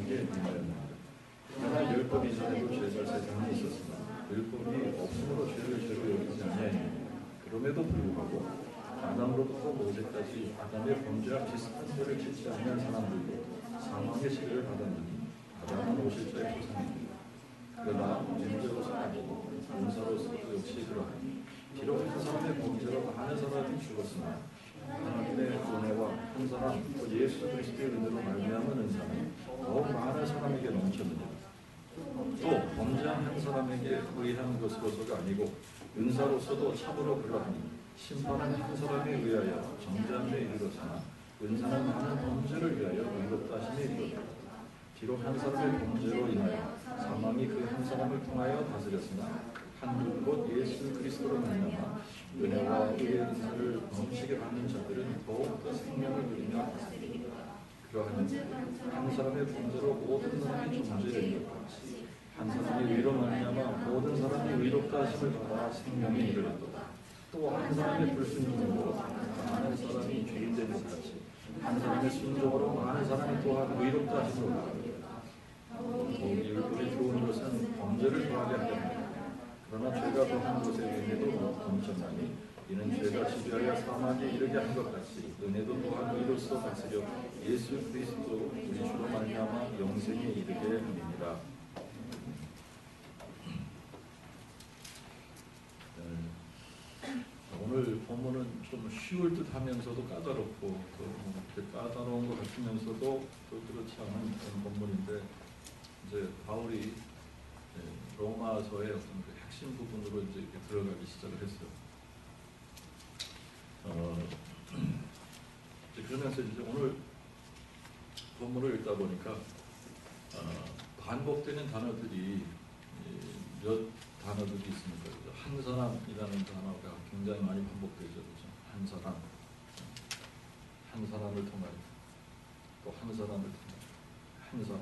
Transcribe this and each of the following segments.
게 은혜였는데 그러나 율법 이전에도 죄가 세상에 있었으나 율법이 없음으로 죄를 죄로 여기지 아니하니 그럼에도 불구하고 아담으로부터 모세까지 아담의 범죄와 비슷한 죄를 짓지 아니한 사람들도 사망의 시대를 받았느니 아담은 오실자의 조상입니다. 그러나 인자로서는 아니고 은사로서도 역시 그러하니 비록 한 사람의 범죄로 많은 사람이 죽었으나 하나님의 은혜와 한 사람 또 예수 그리스도의 은혜로 말미암은 은사는 더욱 많은 사람에게 넘쳤느니라. 또 범죄한 한 사람에게 의한 것으로서가 아니고 은사로서도 참으로 그러하니 심판은 한 사람에 의하여 정죄함에 이르렀으나 은사는 많은 범죄를 위하여 의롭다 하심에 이르렀다. 비록 한 사람의 범죄로 인하여 사망이 그 한 사람을 통하여 다스렸으나 한 곧 예수 그리스도로 말미암아 은혜와 의의 은사를 넘치게 받는 자들은 더욱더 생명을 누리며 다스립니다. 그러하니 한 사람의 범죄로 모든 사람이 정죄에 이르렀듯이 한 사람이 의로 말미암아 모든 사람이 의롭다 하심을 받아 생명에 이르렀도다. 또 한 사람의 불순종으로 많은 사람이 죄인 되는 것 같이 한 사람의 순종으로 많은 사람이 또한 의롭다 하심을 받았다. 율법이 들어온 것은 범죄를 더하게 하려 합니다. 그러나 죄가 더한 것에 은혜도 넘쳤나니 이는 죄가 지배하여 사망에 이르게 한 것 같이 은혜도 또한 의로서 다스려 예수 그리스도 우리 주로 말미암아 영생에 이르게 함이니라. 오늘 본문은 좀 쉬울 듯 하면서도 까다롭고 또 까다로운 것 같으면서도 또 그렇지 않은 그런 본문인데 이제 바울이 로마서의 어떤 그 핵심 부분으로 이제 이렇게 들어가기 시작을 했어요. 그러면서 이제 오늘 본문을 읽다 보니까 반복되는 단어들이 몇 단어들이 있습니까? 한 사람이라는 단어가 굉장히 많이 반복되죠. 그렇죠? 한 사람, 한 사람을 통하여, 또 한 사람을 통하여, 한 사람.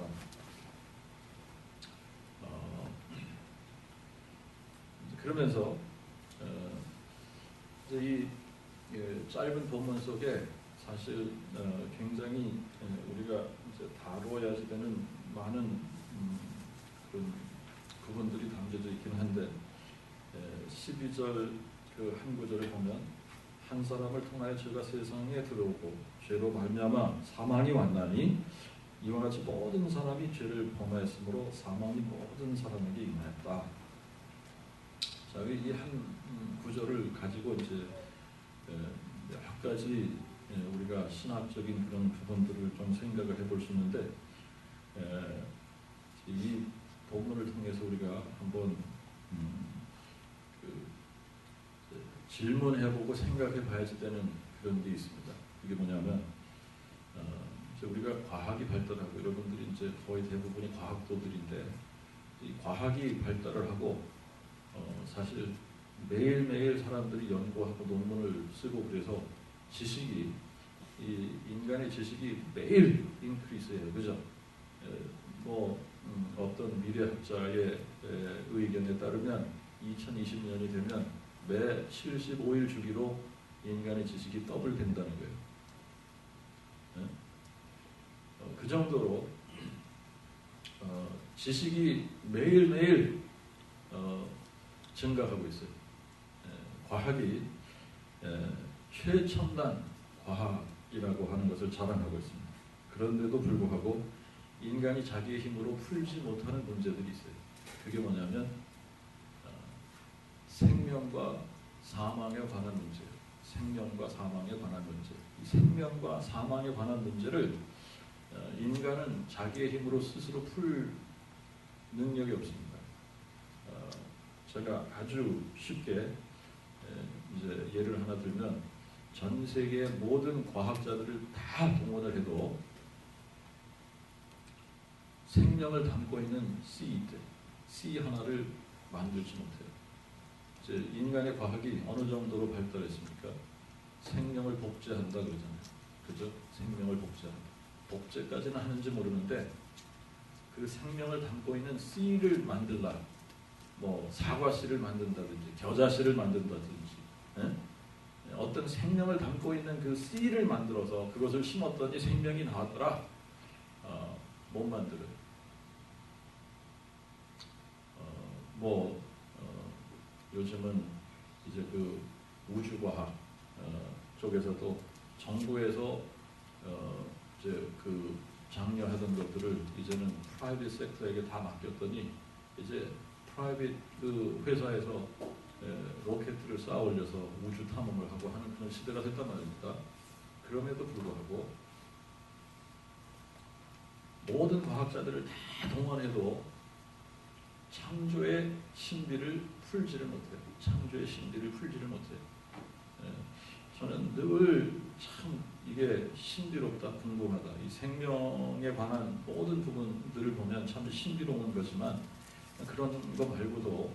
그러면서 이제 이 짧은 본문 속에 사실 굉장히 우리가 이제 다루어야지 되는 많은 그런 부분들이 담겨져 있긴 한데 12절 그 한 구절을 보면 한 사람을 통하여 죄가 세상에 들어오고 죄로 말미암아 사망이 왔나니 이와 같이 모든 사람이 죄를 범하였으므로 사망이 모든 사람에게 임하였다. 자, 이 한 구절을 가지고 이제 몇 가지 우리가 신학적인 그런 부분들을 좀 생각을 해볼 수 있는데 이 본문을 통해서 우리가 한번 질문해보고 생각해봐야지 되는 그런 게 있습니다. 이게 뭐냐면 이제 우리가 과학이 발달하고 여러분들이 이제 거의 대부분이 과학도들인데 이 과학이 발달을 하고 사실 매일매일 사람들이 연구하고 논문을 쓰고 그래서 지식이 이 인간의 지식이 매일 인크리스해요. 그죠? 어떤 미래학자의 의견에 따르면 2020년이 되면 매 75일 주기로 인간의 지식이 더블 된다는 거예요. 그 정도로 지식이 매일매일 증가하고 있어요. 과학이 최첨단 과학이라고 하는 것을 자랑하고 있습니다. 그런데도 불구하고 인간이 자기의 힘으로 풀지 못하는 문제들이 있어요. 그게 뭐냐면 생명과 사망에 관한 문제예요. 생명과 사망에 관한 문제. 이 생명과 사망에 관한 문제를 인간은 자기의 힘으로 스스로 풀 능력이 없습니다. 제가 아주 쉽게 이제 예를 하나 들면 전 세계의 모든 과학자들을 다 동원을 해도 생명을 담고 있는 씨 하나를 만들지 못해요. 이제 인간의 과학이 어느 정도로 발달했습니까? 생명을 복제한다 그러잖아요. 그죠? 생명을 복제한다. 복제까지는 하는지 모르는데 그 생명을 담고 있는 씨를 만들라. 사과씨를 만든다든지 겨자씨를 만든다든지 어떤 생명을 담고 있는 그 씨를 만들어서 그것을 심었더니 생명이 나왔더라. 못 만들어요. 요즘은 이제 그 우주과학 쪽에서도 정부에서 이제 그 장려하던 것들을 이제는 프라이빗 섹터에게 다 맡겼더니 이제 프라이빗 그 회사에서 로켓들을 쌓아 올려서 우주 탐험을 하고 하는 그런 시대가 됐단 말입니다. 그럼에도 불구하고 모든 과학자들을 다 동원해도 창조의 신비를 풀지를 못해요. 창조의 신비를 풀지를 못해요. 저는 늘 참 이게 신비롭다, 궁금하다. 이 생명에 관한 모든 부분들을 보면 참 신비로운 거지만 그런 거 말고도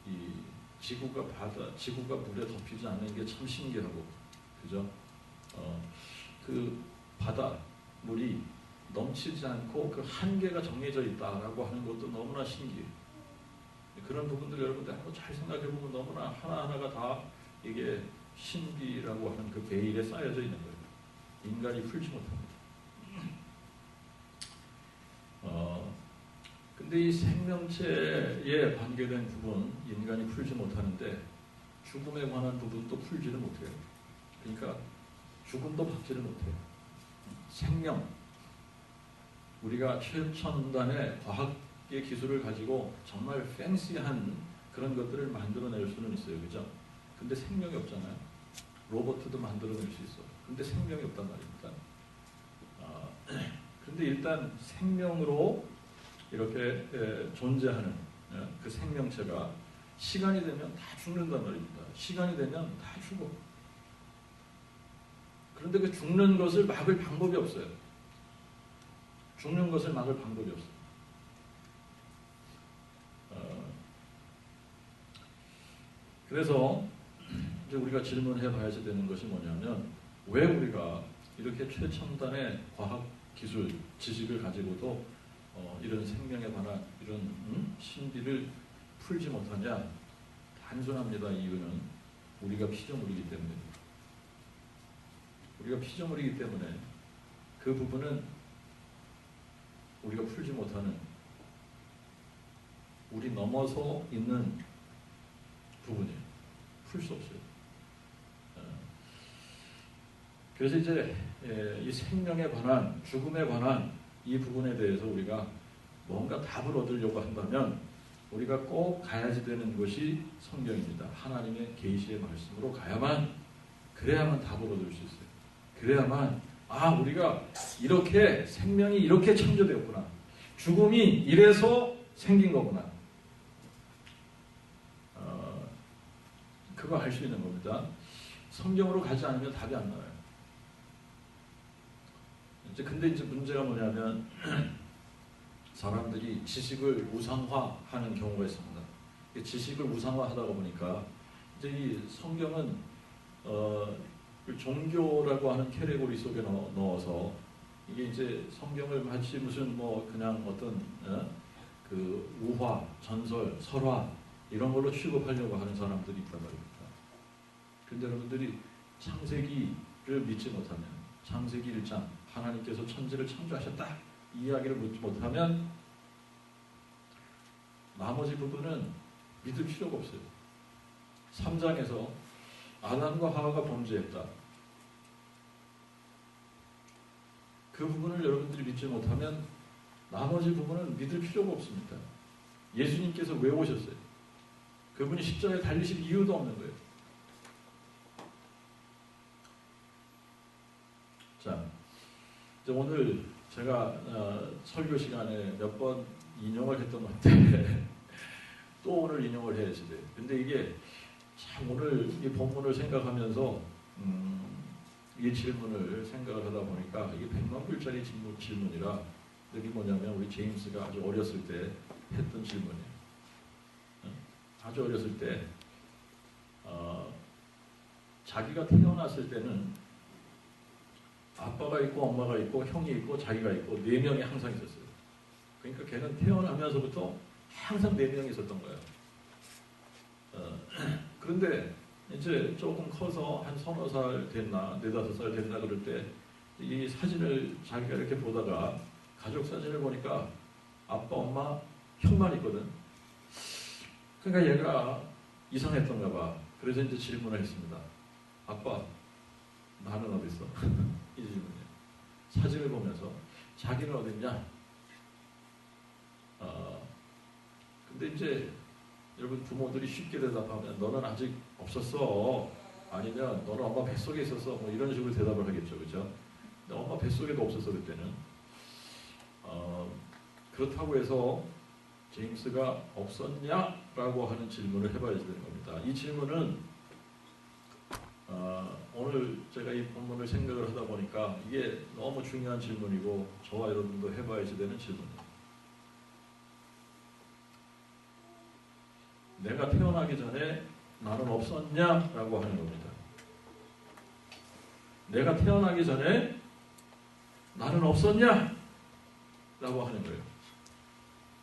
이 지구가 물에 덮이지 않는 게 참 신기하고, 그죠? 그 바다 물이 넘치지 않고 그 한계가 정해져 있다라고 하는 것도 너무나 신기해요. 그런 부분들 여러분들 한번 잘 생각해 보면 너무나 하나하나가 다 이게 신비라고 하는 그 베일에 쌓여져 있는 거예요. 인간이 풀지 못합니다. 근데 이 생명체에 관계된 부분 인간이 풀지 못하는데 죽음에 관한 부분도 풀지를 못해요. 그러니까 죽음도 받지를 못해요. 생명, 우리가 최첨단의 과학의 기술을 가지고 정말 팬시한 그런 것들을 만들어낼 수는 있어요. 그죠? 근데 생명이 없잖아요. 로봇도 만들어낼 수 있어. 근데 생명이 없단 말입니다. 근데 일단 생명으로 이렇게 존재하는 그 생명체가 시간이 되면 다 죽는단 말입니다. 시간이 되면 다 죽어. 그런데 그 죽는 것을 막을 방법이 없어요. 죽는 것을 막을 방법이 없어요. 그래서 이제 우리가 질문해 봐야지 되는 것이 뭐냐면, 왜 우리가 이렇게 최첨단의 과학 기술, 지식을 가지고도 이런 생명에 관한 이런 신비를 풀지 못하냐? 단순합니다. 이유는 우리가 피조물이기 때문입니다. 우리가 피조물이기 때문에 그 부분은 우리가 풀지 못하는, 우리 넘어서 있는 부분이에요. 풀 수 없어요. 그래서 이제 이 생명에 관한, 죽음에 관한 이 부분에 대해서 우리가 뭔가 답을 얻으려고 한다면 우리가 꼭 가야지 되는 것이 성경입니다. 하나님의 계시의 말씀으로 그래야만 답을 얻을 수 있어요. 그래야만 우리가 이렇게 생명이 이렇게 창조되었구나. 죽음이 이래서 생긴 거구나. 그거 알 수 있는 겁니다. 성경으로 가지 않으면 답이 안 나와요. 근데 이제 문제가 뭐냐면 사람들이 지식을 우상화하는 경우가 있습니다. 지식을 우상화하다 보니까 이제 이 성경은 종교라고 하는 캐테고리 속에 넣어서 이게 이제 성경을 마치 무슨 그냥 어떤 그 우화, 전설, 설화 이런 걸로 취급하려고 하는 사람들이 있단 말입니다. 그런데 여러분들이 창세기를 믿지 못하면, 창세기 1장 하나님께서 천지를 창조하셨다 이 이야기를 묻지 못하면 나머지 부분은 믿을 필요가 없어요. 3장에서 아담과 하와가 범죄했다. 그 부분을 여러분들이 믿지 못하면 나머지 부분은 믿을 필요가 없습니다. 예수님께서 왜 오셨어요? 그분이 십자가에 달리실 이유도 없는 거예요. 자, 이제 오늘 제가 설교 시간에 몇 번 인용을 했던 것 같은데 또 오늘 인용을 해야지 돼요. 근데 이게 참 오늘 이 본문을 생각하면서 이 질문을 생각을 하다 보니까 이게 100만 불짜리 질문이라, 이게 뭐냐면 우리 제임스가 아주 어렸을 때 했던 질문이에요. 아주 어렸을 때 자기가 태어났을 때는 아빠가 있고 엄마가 있고 형이 있고 자기가 있고 4명이 항상 있었어요. 그러니까 걔는 태어나면서부터 항상 4명이 있었던 거예요. 그런데 이제 조금 커서 한 3-4살 됐나 4-5살 됐나 그럴 때 이 사진을 자기가 이렇게 보다가 가족 사진을 보니까 아빠, 엄마, 형만 있거든. 그러니까 얘가 이상했던가 봐. 그래서 이제 질문을 했습니다. 아빠, 나는 어디 있어? 이 질문이에요. 사진을 보면서 자기는 어디 있냐? 근데 이제 여러분 부모들이 쉽게 대답하면 너는 아직 없었어. 아니면 너는 엄마 뱃속에 있었어. 뭐 이런 식으로 대답을 하겠죠. 그죠? 근데 엄마 뱃속에도 없었어 그때는. 그렇다고 해서 제임스가 없었냐라고 하는 질문을 해봐야 되는 겁니다. 이 질문은 오늘 제가 이 본문을 생각을 하다 보니까 이게 너무 중요한 질문이고 저와 여러분도 해봐야지 되는 질문이에요. 내가 태어나기 전에 나는 없었냐라고 하는 겁니다. 내가 태어나기 전에 나는 없었냐라고 하는 거예요.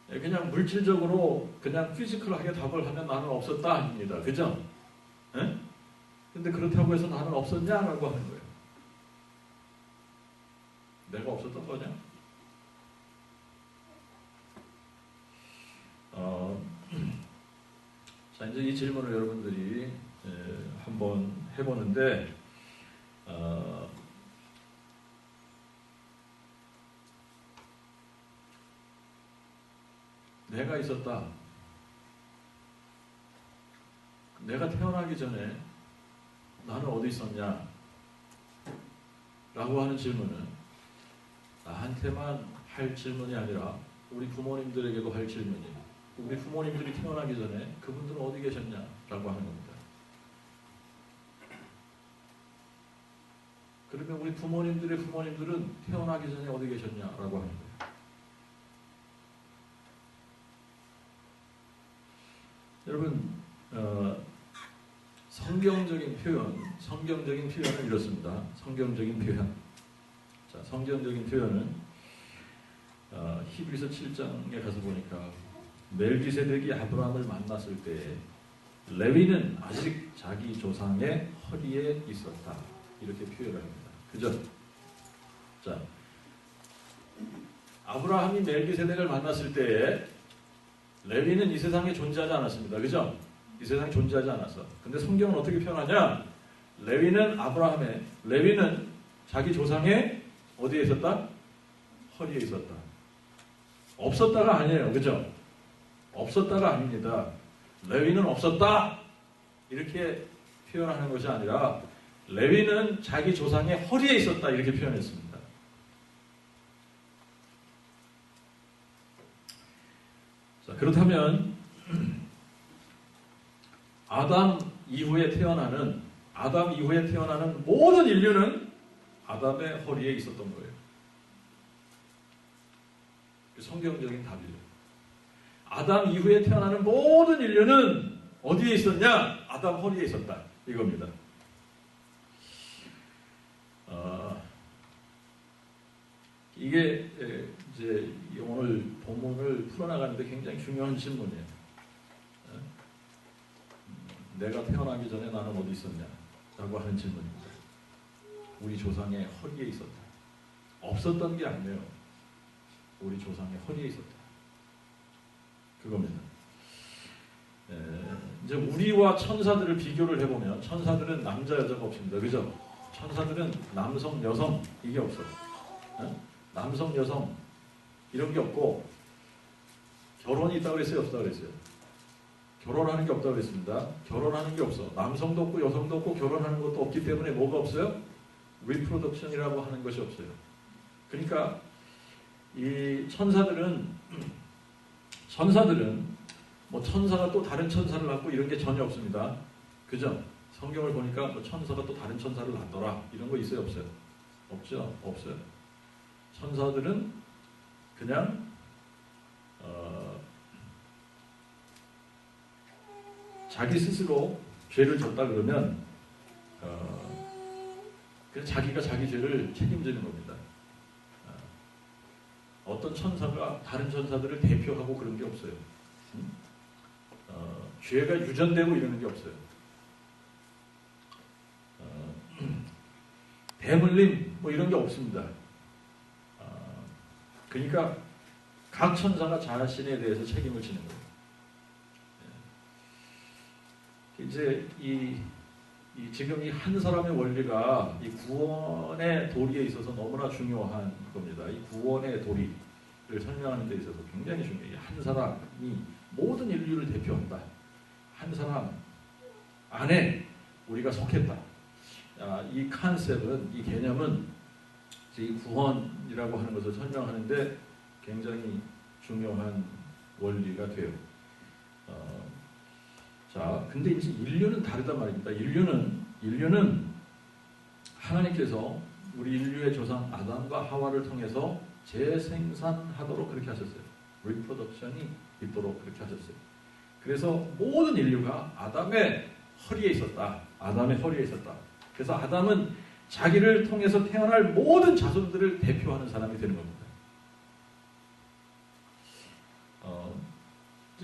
그냥 물질적으로 그냥 피지컬하게 답을 하면 나는 없었다 아닙니다. 그죠? 예? 근데 그렇다고 해서 나는 없었냐라고 하는 거예요. 내가 없었던 거냐? 자, 이제 이 질문을 여러분들이 한번 해보는데 내가 있었다. 내가 태어나기 전에 나는 어디 있었냐? 라고 하는 질문은 나한테만 할 질문이 아니라 우리 부모님들에게도 할 질문이에요. 우리 부모님들이 태어나기 전에 그분들은 어디 계셨냐라고 하는 겁니다. 그러면 우리 부모님들의 부모님들은 태어나기 전에 어디 계셨냐라고 하는 거예요. 여러분 성경적인 표현은 이렇습니다. 성경적인 표현. 자, 성경적인 표현은 히브리서 7장에 가서 보니까 멜기세덱이 아브라함을 만났을 때 레위는 아직 자기 조상의 허리에 있었다. 이렇게 표현을 합니다. 그죠? 자, 아브라함이 멜기세덱을 만났을 때 레위는 이 세상에 존재하지 않았습니다. 그죠? 이 세상에 존재하지 않았어. 근데 성경은 어떻게 표현하냐? 레위는 자기 조상의 어디에 있었다? 허리에 있었다. 없었다가 아니에요. 그죠? 없었다가 아닙니다. 레위는 없었다. 이렇게 표현하는 것이 아니라 레위는 자기 조상의 허리에 있었다. 이렇게 표현했습니다. 자, 그렇다면 아담 이후에 태어나는 모든 인류는 아담의 허리에 있었던 거예요. 성경적인 답이에요. 아담 이후에 태어나는 모든 인류는 어디에 있었냐? 아담 허리에 있었다. 이겁니다. 이게 이제 오늘 본문을 풀어나가는데 굉장히 중요한 질문이에요. 내가 태어나기 전에 나는 어디 있었냐? 라고 하는 질문입니다. 우리 조상의 허리에 있었다. 없었던 게 아니에요. 우리 조상의 허리에 있었다. 그겁니다. 이제 우리와 천사들을 비교를 해보면 천사들은 남자 여자가 없습니다. 그죠? 천사들은 남성 여성 이게 없어요. 남성 여성 이런 게 없고 결혼이 있다고 그랬어요? 없다고 그랬어요? 결혼하는 게 없다고 그랬습니다. 결혼하는 게 없어. 남성도 없고 여성도 없고 결혼하는 것도 없기 때문에 뭐가 없어요? 리프로덕션이라고 하는 것이 없어요. 그러니까 이 천사들은 뭐 천사가 또 다른 천사를 낳고 이런 게 전혀 없습니다. 그죠? 성경을 보니까 뭐 천사가 또 다른 천사를 낳더라 이런 거 있어요? 없어요? 없죠? 없어요. 천사들은 그냥 자기 스스로 죄를 졌다 그러면 그냥 자기가 자기 죄를 책임지는 겁니다. 어떤 천사가 다른 천사들을 대표하고 그런 게 없어요. 죄가 유전되고 이러는 게 없어요. 대물림 뭐 이런 게 없습니다. 그러니까 각 천사가 자신에 대해서 책임을 지는 거예요. 이제 지금 이 한 사람의 원리가 이 구원의 도리에 있어서 너무나 중요한 겁니다. 이 구원의 도리를 설명하는 데 있어서 굉장히 중요해요. 한 사람이 모든 인류를 대표한다. 한 사람 안에 우리가 속했다. 이 컨셉은, 이 개념은 이 구원이라고 하는 것을 설명하는데 굉장히 중요한 원리가 돼요. 자, 근데 이제 인류는 다르단 말입니다. 인류는 하나님께서 우리 인류의 조상 아담과 하와를 통해서 재생산하도록 그렇게 하셨어요. 리프로덕션이 있도록 그렇게 하셨어요. 그래서 모든 인류가 아담의 허리에 있었다. 아담의 허리에 있었다. 그래서 아담은 자기를 통해서 태어날 모든 자손들을 대표하는 사람이 되는 겁니다.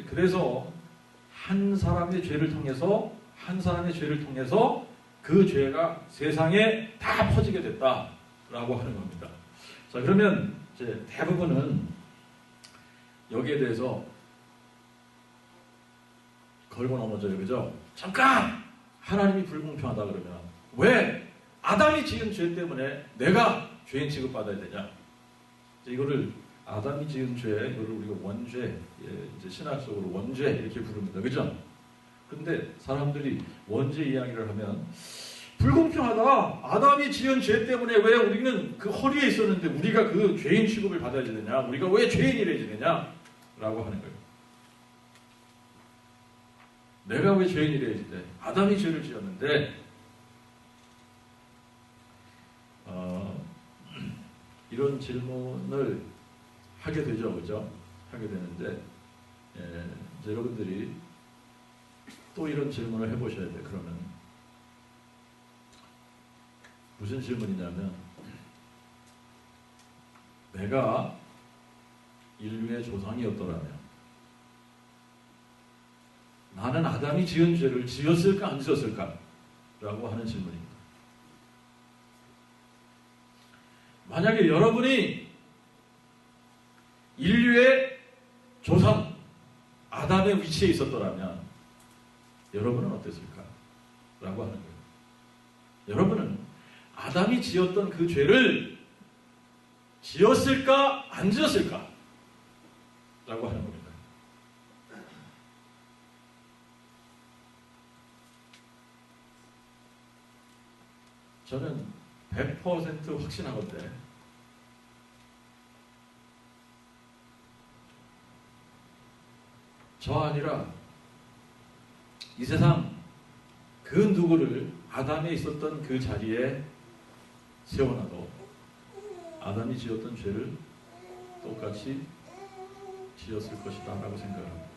그래서 한 사람의 죄를 통해서 그 죄가 세상에 다 퍼지게 됐다라고 하는 겁니다. 자, 그러면 이제 대부분은 여기에 대해서 걸고 넘어져요. 그죠? 잠깐! 하나님이 불공평하다 그러면 왜 아담이 지은 죄 때문에 내가 죄인 취급받아야 되냐? 이거를 아담이 지은 죄, 이거를 우리가 원죄, 이제 신학적으로 원죄 이렇게 부릅니다. 그죠? 근데 사람들이 원죄 이야기를 하면 불공평하다. 아담이 지은 죄 때문에 왜 우리는 그 허리에 있었는데 우리가 그 죄인 취급을 받아야 되느냐? 우리가 왜 죄인이래야 되느냐? 라고 하는 거예요. 내가 왜 죄인이래야 돼? 아담이 죄를 지었는데 이런 질문을 하게 되죠. 그죠? 하게 되는데 이제 여러분들이 또 이런 질문을 해보셔야 돼요. 그러면 무슨 질문이냐면 내가 인류의 조상이었더라면 나는 아담이 지은 죄를 지었을까 안 지었을까? 라고 하는 질문입니다. 만약에 여러분이 인류의 조상 아담의 위치에 있었더라면 여러분은 어땠을까? 라고 하는 거예요. 여러분은 아담이 지었던 그 죄를 지었을까 안 지었을까? 라고 하는 겁니다. 저는 100% 확신하건대 저 아니라 이 세상 그 누구를 아담에 있었던 그 자리에 세워놔도 아담이 지었던 죄를 똑같이 지었을 것이다 라고 생각합니다.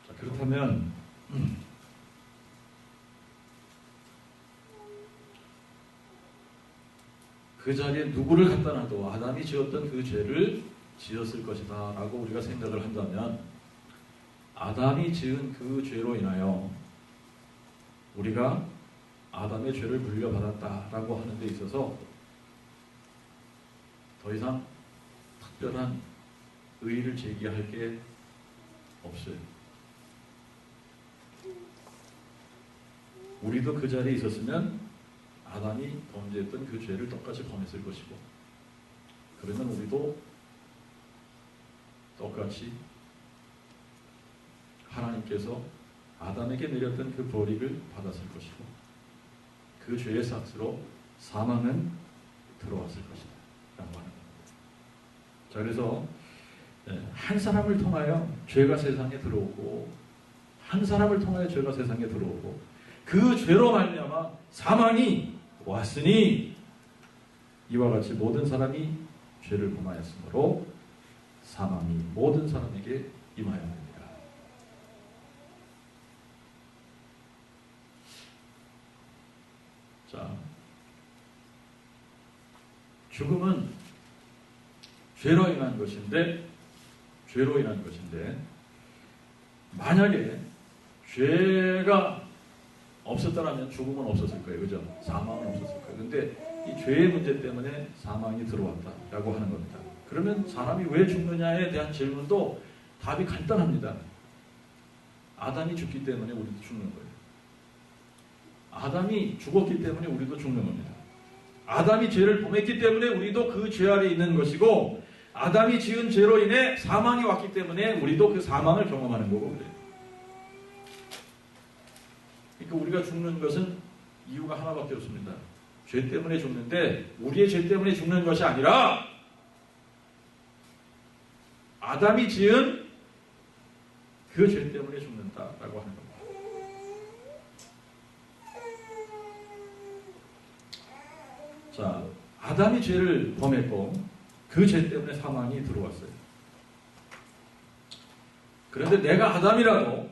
자, 그렇다면 그 자리에 누구를 갖다 놔도 아담이 지었던 그 죄를 지었을 것이다 라고 우리가 생각을 한다면 아담이 지은 그 죄로 인하여 우리가 아담의 죄를 물려받았다라고 하는 데 있어서 더 이상 특별한 의의를 제기할 게 없어요. 우리도 그 자리에 있었으면 아담이 범죄했던 그 죄를 똑같이 범했을 것이고 그러면 우리도 똑같이 하나님께서 아담에게 내렸던 그 벌이를 받았을 것이고 그 죄의 삭스로 사망은 들어왔을 것이다 라고 하는 겁니다. 자, 그래서 한 사람을 통하여 죄가 세상에 들어오고 한 사람을 통하여 죄가 세상에 들어오고 그 죄로 말미암아 사망이 왔으니 이와 같이 모든 사람이 죄를 범하였으므로 사망이 모든 사람에게 임하였느니라. 자, 죽음은 죄로 인한 것인데 만약에 죄가 없었다면 죽음은 없었을 거예요. 그죠? 사망은 없었을 거예요. 근데 이 죄의 문제 때문에 사망이 들어왔다라고 하는 겁니다. 그러면 사람이 왜 죽느냐에 대한 질문도 답이 간단합니다. 아담이 죽기 때문에 우리도 죽는 거예요. 아담이 죽었기 때문에 우리도 죽는 겁니다. 아담이 죄를 범했기 때문에 우리도 그 죄 아래 있는 것이고, 아담이 지은 죄로 인해 사망이 왔기 때문에 우리도 그 사망을 경험하는 거고 그래요. 그러니까 우리가 죽는 것은 이유가 하나밖에 없습니다. 죄 때문에 죽는데 우리의 죄 때문에 죽는 것이 아니라 아담이 지은 그 죄 때문에 죽는다라고 하는 겁니다. 자, 아담이 죄를 범했고 그 죄 때문에 사망이 들어왔어요. 그런데 내가 아담이라도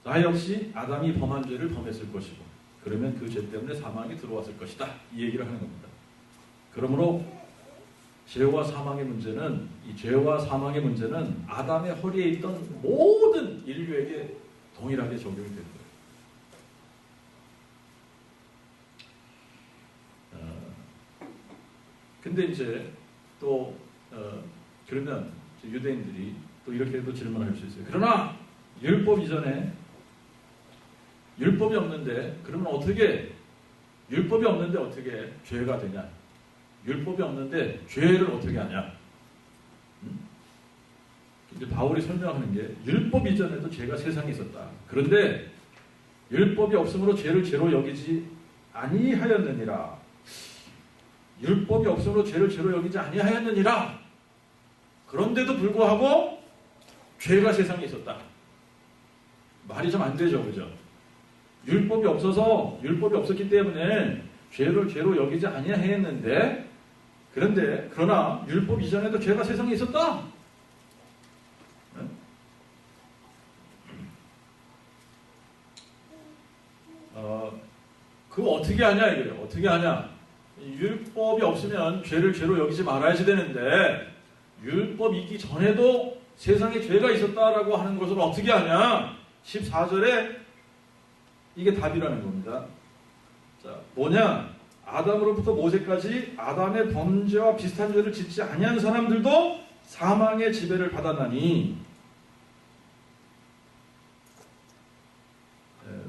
나 역시 아담이 범한 죄를 범했을 것이고, 그러면 그 죄 때문에 사망이 들어왔을 것이다, 이 얘기를 하는 겁니다. 그러므로 죄와 사망의 문제는, 이 죄와 사망의 문제는 아담의 허리에 있던 모든 인류에게 동일하게 적용이 되는 거예요. 근데 이제 또 그러면 유대인들이 또 이렇게도 질문할 수 있어요. 그러나 율법 이전에 율법이 없는데, 그러면 어떻게, 율법이 없는데 어떻게 죄가 되냐? 율법이 없는데 죄를 어떻게 하냐? 이제 바울이 설명하는 게, 율법 이전에도 죄가 세상에 있었다. 그런데 율법이 없으므로 죄를 죄로 여기지 아니하였느니라. 율법이 없으므로 죄를 죄로 여기지 아니하였느니라. 그런데도 불구하고 죄가 세상에 있었다. 말이 좀 안 되죠, 그죠? 율법이 없어서, 율법이 없었기 때문에 죄를 죄로 여기지 아니하였는데, 그러나 율법 이전에도 죄가 세상에 있었다. 그거 어떻게 하냐 이거예요. 어떻게 하냐? 율법이 없으면 죄를 죄로 여기지 말아야지 되는데, 율법이 있기 전에도 세상에 죄가 있었다라고 하는 것을 어떻게 하냐? 14절에 이게 답이라는 겁니다. 자, 뭐냐? 아담으로부터 모세까지 아담의 범죄와 비슷한 죄를 짓지 아니한 사람들도 사망의 지배를 받았나니.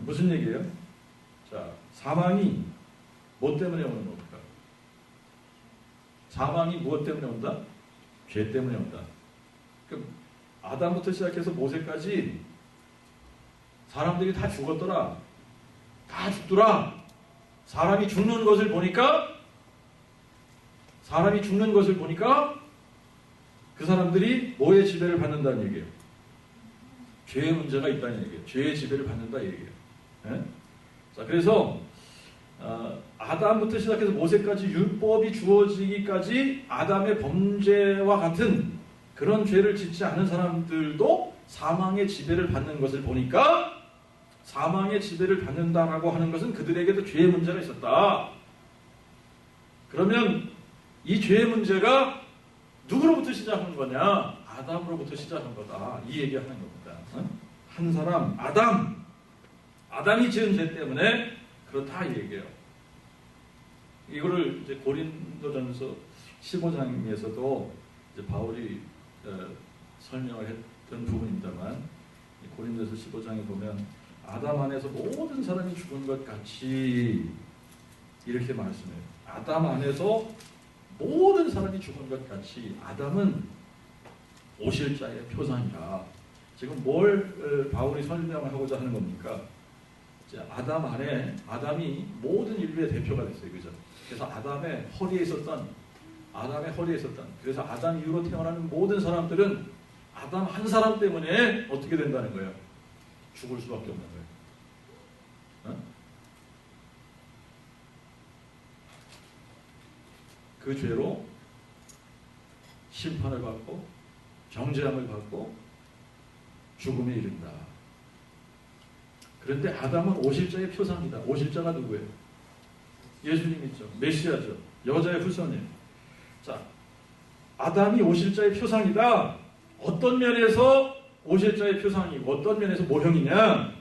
무슨 얘기예요? 자, 사망이 뭐 때문에 오는 겁니까? 사망이 무엇 때문에 온다? 죄 때문에 온다. 그럼 아담부터 시작해서 모세까지 사람들이 다 죽었더라. 다 죽더라. 사람이 죽는 것을 보니까 그 사람들이 뭐의 지배를 받는다는 얘기예요? 죄의 문제가 있다는 얘기예요. 죄의 지배를 받는다 얘기예요. 네? 자, 그래서 아담부터 시작해서 모세까지 율법이 주어지기까지 아담의 범죄와 같은 그런 죄를 짓지 않은 사람들도 사망의 지배를 받는 것을 보니까, 사망의 지배를 받는다라고 하는 것은 그들에게도 죄의 문제가 있었다. 그러면 이 죄의 문제가 누구로부터 시작한 거냐? 아담으로부터 시작한 거다. 이 얘기하는 겁니다. 한 사람, 아담이 지은 죄 때문에 그렇다 이 얘기예요. 이거를 이제 고린도전서 15장에서도 이제 바울이 설명을 했던 부분입니다만, 고린도서 15장에 보면 아담 안에서 모든 사람이 죽은 것 같이 이렇게 말씀해요. 아담 안에서 모든 사람이 죽은 것 같이 아담은 오실 자의 표상이라. 지금 뭘 바울이 설명을 하고자 하는 겁니까? 아담 안에, 아담이 모든 인류의 대표가 됐어요. 그죠? 그래서 아담의 허리에 있었던, 그래서 아담 이후로 태어나는 모든 사람들은 아담 한 사람 때문에 어떻게 된다는 거예요? 죽을 수밖에 없는 거예요. 그 죄로 심판을 받고 정죄함을 받고 죽음에 이른다. 그런데 아담은 오실자의 표상이다. 오실자가 누구예요? 예수님이죠. 메시아죠. 여자의 후손이에요. 자, 아담이 오실자의 표상이다. 어떤 면에서 오실 자의 표상이 어떤 면에서 모형이냐?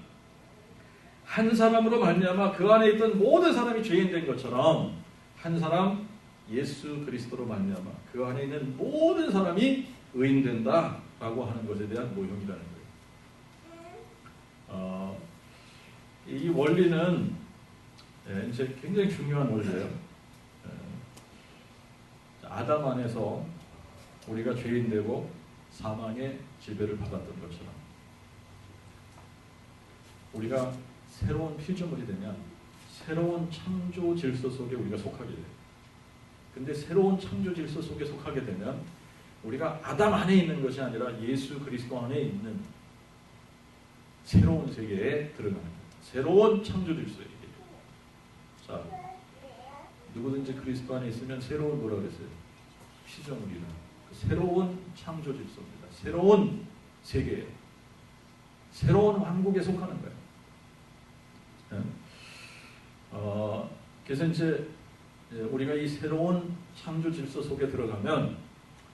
한 사람으로 말미암아 그 안에 있던 모든 사람이 죄인 된 것처럼 한 사람 예수 그리스도로 말미암아 그 안에 있는 모든 사람이 의인된다라고 하는 것에 대한 모형이라는 거예요. 이 원리는 이제 굉장히 중요한 원리예요. 아담 안에서 우리가 죄인 되고 사망의 지배를 받았던 것처럼 우리가 새로운 피조물이 되면 새로운 창조 질서 속에 우리가 속하게 돼요. 근데 새로운 창조 질서 속에 속하게 되면 우리가 아담 안에 있는 것이 아니라 예수 그리스도 안에 있는 새로운 세계에 들어가는 거예요. 새로운 창조 질서에. 자, 누구든지 그리스도 안에 있으면 새로운 뭐라 그랬어요? 피조물이라. 새로운 창조 질서입니다. 새로운 세계, 새로운 왕국에 속하는 거예요. 그래서 이제 우리가 이 새로운 창조 질서 속에 들어가면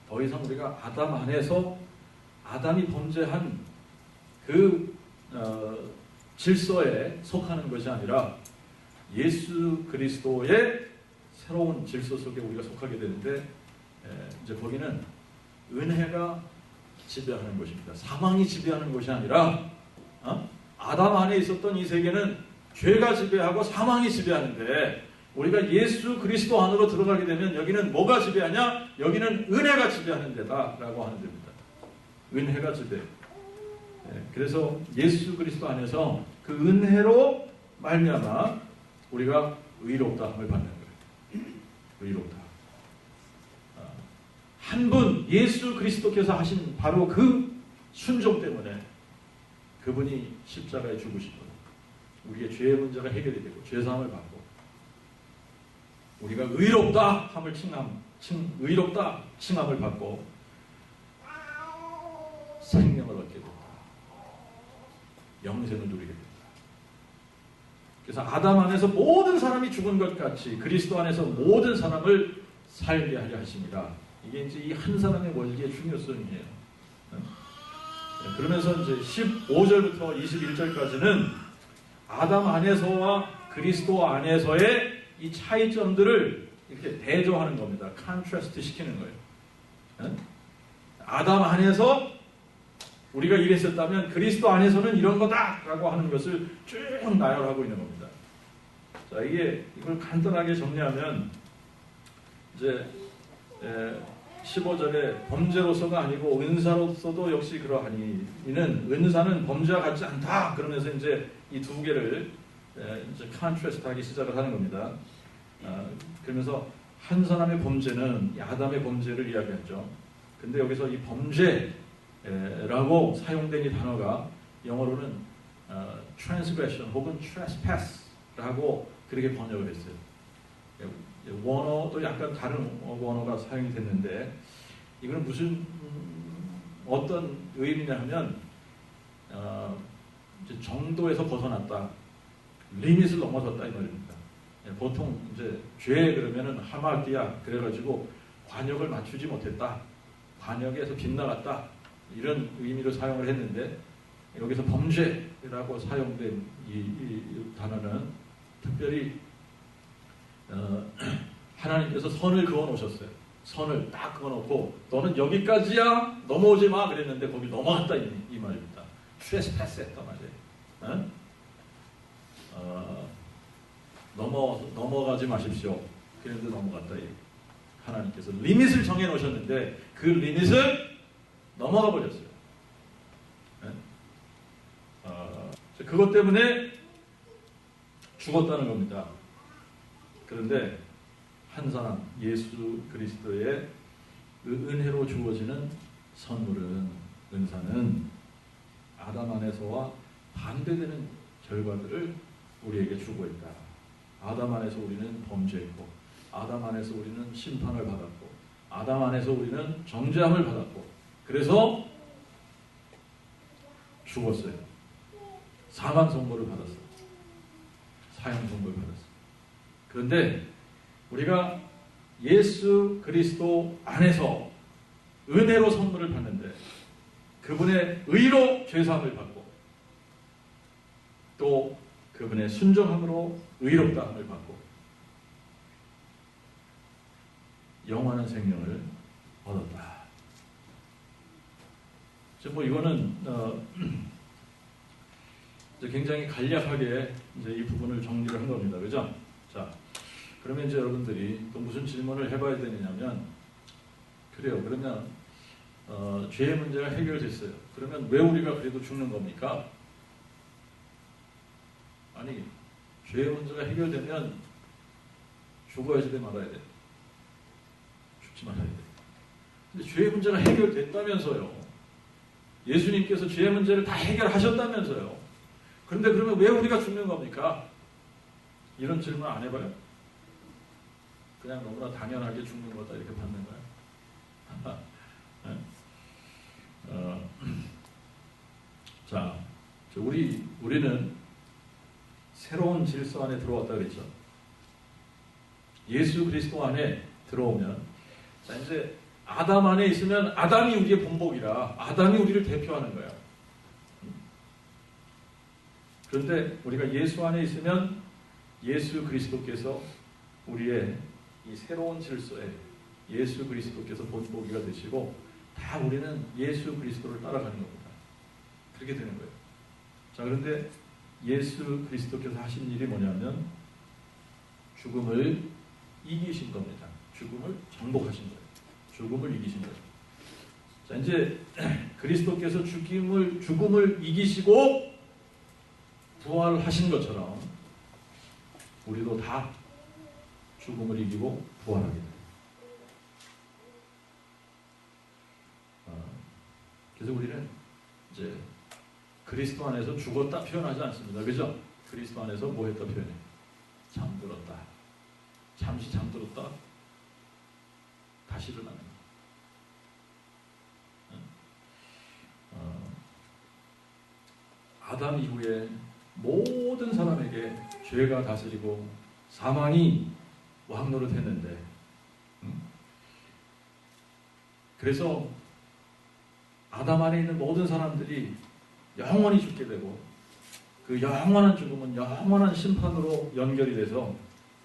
더 이상 우리가 아담 안에서 아담이 범죄한 그 질서에 속하는 것이 아니라 예수 그리스도의 새로운 질서 속에 우리가 속하게 되는데 이제 거기는 은혜가 지배하는 것입니다. 사망이 지배하는 것이 아니라 아담 안에 있었던 이 세계는 죄가 지배하고 사망이 지배하는데 우리가 예수 그리스도 안으로 들어가게 되면 여기는 뭐가 지배하냐? 여기는 은혜가 지배하는 데다라고 하는 데입니다. 은혜가 지배. 그래서 예수 그리스도 안에서 그 은혜로 말미암아 우리가 의롭다함을 받는 거예요. 의롭다. 한 분 예수 그리스도께서 하신 바로 그 순종 때문에 그분이 십자가에 죽으시고 우리의 죄의 문제가 해결이 되고 죄사함을 받고 우리가 의롭다 함을 의롭다 칭함을 받고 생명을 얻게 된다. 영생을 누리게 된다. 그래서 아담 안에서 모든 사람이 죽은 것 같이 그리스도 안에서 모든 사람을 살게 하려 하십니다. 이게 이제 이 한 사람의 원리의 중요성이에요. 그러면서 이제 15절부터 21절까지는 아담 안에서와 그리스도 안에서의 이 차이점들을 이렇게 대조하는 겁니다. 컨트라스트 시키는 거예요. 아담 안에서 우리가 이랬었다면 그리스도 안에서는 이런 거다라고 하는 것을 쭉 나열하고 있는 겁니다. 자, 이걸 간단하게 정리하면 이제 15절에 범죄로서가 아니고 은사로서도 역시 그러하니 이는 은사는 범죄와 같지 않다. 그러면서 이제 이 두 개를 이제 컨트라스트하기 시작을 하는 겁니다. 그러면서 한 사람의 범죄는 아담의 범죄를 이야기하죠. 근데 여기서 이 범죄라고 사용된 이 단어가 영어로는 transgression 혹은 trespass라고 그렇게 번역을 했어요. 원어도 약간 다른 원어가 사용이 됐는데 이건 무슨 어떤 의미냐 하면 이제 정도에서 벗어났다, 리밋을 넘어섰다 이 말입니다. 보통 이제 죄 그러면은 하마기야 그래가지고 관역을 맞추지 못했다, 관역에서 빗나갔다 이런 의미로 사용을 했는데 여기서 범죄라고 사용된 이 단어는 특별히 하나님께서 선을 그어놓으셨어요. 선을 딱 그어놓고 너는 여기까지야 넘어오지 마 그랬는데 거기 넘어갔다 이 말입니다. 트레스패스 했단 말이에요. 넘어가지 마십시오. 그런데 넘어갔다. 하나님께서 리밋을 정해놓으셨는데 그 리밋을 넘어가 버렸어요. 그것 때문에 죽었다는 겁니다. 그런데 한 사람 예수 그리스도의 은혜로 주어지는 선물은 은사는 아담 안에서와 반대되는 결과들을 우리에게 주고 있다. 아담 안에서 우리는 범죄했고 아담 안에서 우리는 심판을 받았고 아담 안에서 우리는 정죄함을 받았고 그래서 죽었어요. 사망 선고를 받았어요. 사형 선고를 받았어요. 그런데 우리가 예수 그리스도 안에서 은혜로 선물을 받는데 그분의 의로 죄사함을 받고 또 그분의 순종함으로 의롭다함을 받고 영원한 생명을 얻었다. 뭐 이거는 이제 굉장히 간략하게 이제 이 부분을 정리를 한 겁니다. 그죠? 자, 그러면 이제 여러분들이 또 무슨 질문을 해봐야 되느냐면, 그래요. 그러면 죄의 문제가 해결됐어요. 그러면 왜 우리가 그래도 죽는 겁니까? 아니, 죄의 문제가 해결되면 죽어야지 돼, 말아야 돼? 죽지 말아야 돼. 근데 죄의 문제가 해결됐다면서요. 예수님께서 죄의 문제를 다 해결하셨다면서요. 그런데 그러면 왜 우리가 죽는 겁니까? 이런 질문 안 해봐요? 그냥 너무나 당연하게 죽는 거다 이렇게 받는 거야? 자, 우리는 새로운 질서 안에 들어왔다 그랬죠. 예수 그리스도 안에 들어오면, 자, 이제 아담 안에 있으면 아담이 우리의 본복이라 아담이 우리를 대표하는 거야. 그런데 우리가 예수 안에 있으면 예수 그리스도께서 우리의 이 새로운 질서에 예수 그리스도께서 본보기가 되시고 다 우리는 예수 그리스도를 따라가는 겁니다. 그렇게 되는 거예요. 자, 그런데 예수 그리스도께서 하신 일이 뭐냐면 죽음을 이기신 겁니다. 죽음을 정복하신 거예요. 죽음을 이기신 거죠. 자, 이제 그리스도께서 죽음을 이기시고 부활하신 것처럼 우리도 다 죽음을 이기고 부활하게 됩니다. 그래서 우리는 이제 그리스도 안에서 죽었다 표현하지 않습니다. 그죠? 그리스도 안에서 뭐 했다 표현해? 잠들었다. 잠시 잠들었다. 다시 일어나는. 아담 이후에 모든 사람에게 죄가 다스리고 사망이 왕노릇했는데, 그래서 아담 안에 있는 모든 사람들이 영원히 죽게 되고 그 영원한 죽음은 영원한 심판으로 연결이 돼서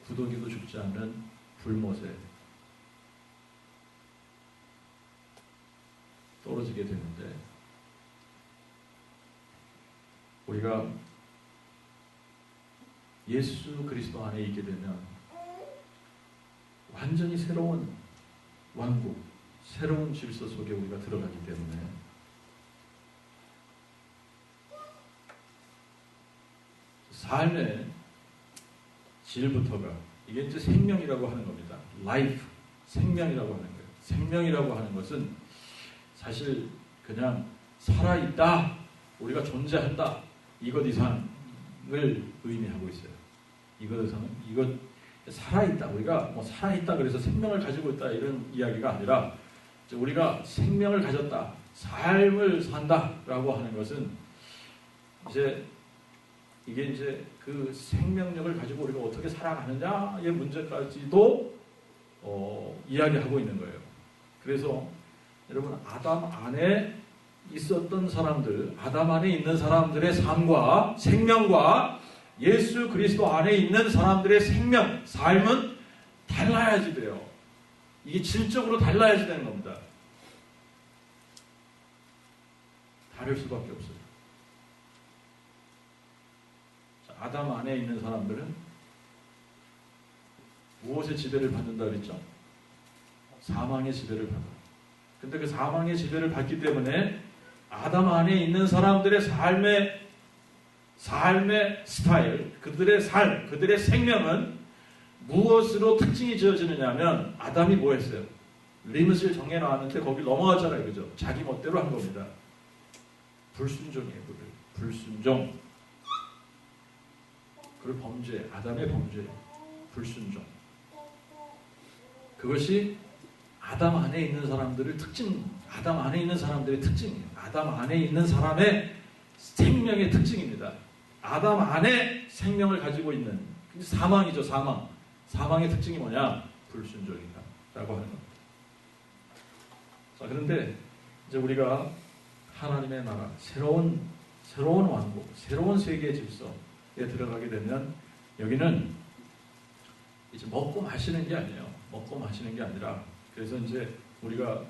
부득이도 죽지 않는 불못에 떨어지게 되는데, 우리가 예수 그리스도 안에 있게 되면 완전히 새로운 왕국, 새로운 질서 속에 우리가 들어가기 때문에 삶의 질부터가 이게 이제 생명이라고 하는 겁니다. life, 생명이라고 하는 거예요. 생명이라고 하는 것은 사실 그냥 살아있다, 우리가 존재한다, 이것 이상을 의미하고 있어요. 이것 이상은, 이것 살아있다, 우리가 뭐 살아있다 그래서 생명을 가지고 있다 이런 이야기가 아니라 우리가 생명을 가졌다, 삶을 산다라고 하는 것은 이제 이게 이제 그 생명력을 가지고 우리가 어떻게 살아가느냐의 문제까지도 이야기하고 있는 거예요. 그래서 여러분, 아담 안에 있었던 사람들, 아담 안에 있는 사람들의 삶과 생명과 예수 그리스도 안에 있는 사람들의 생명, 삶은 달라야지 돼요. 이게 질적으로 달라야지 되는 겁니다. 다를 수밖에 없어요. 자, 아담 안에 있는 사람들은 무엇의 지배를 받는다 그랬죠? 사망의 지배를 받아요. 근데 그 사망의 지배를 받기 때문에 아담 안에 있는 사람들의 삶의 스타일, 그들의 삶, 그들의 생명은 무엇으로 특징이 지어지느냐 하면, 아담이 뭐 했어요? 리밋을 정해놨는데 거기 넘어갔잖아요. 그죠? 자기 멋대로 한 겁니다. 불순종이에요. 불순종. 그리고 범죄, 아담의 범죄, 불순종. 그것이 아담 안에 있는 사람들의 특징, 아담 안에 있는 사람들의 특징이에요. 아담 안에 있는 사람의 생명의 특징입니다. 아담 안에 생명을 가지고 있는 사망이죠, 사망. 사망의 특징이 뭐냐? 불순종이다 라고 하는 겁니다. 자, 그런데 이제 우리가 하나님의 나라, 새로운 왕국, 새로운 세계 질서에 들어가게 되면 여기는 이제 먹고 마시는 게 아니에요. 먹고 마시는 게 아니라, 그래서 이제 우리가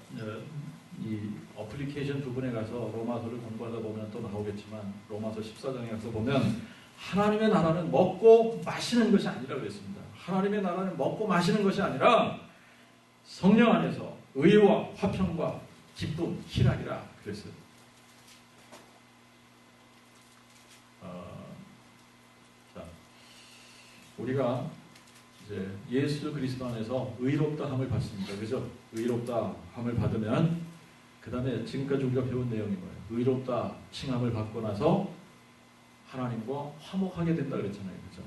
이 어플리케이션 부분에 가서 로마서를 공부하다 보면 또 나오겠지만, 로마서 14장에 가서 보면 하나님의 나라는 먹고 마시는 것이 아니라 그랬습니다. 하나님의 나라는 먹고 마시는 것이 아니라 성령 안에서 의와 화평과 기쁨, 희락이라 그랬어요. 자, 우리가 이제 예수 그리스도 안에서 의롭다함을 받습니다. 그죠? 의롭다함을 받으면 그 다음에 지금까지 우리가 배운 내용이 뭐예요? 의롭다 칭함을 받고 나서 하나님과 화목하게 된다 그랬잖아요. 그죠?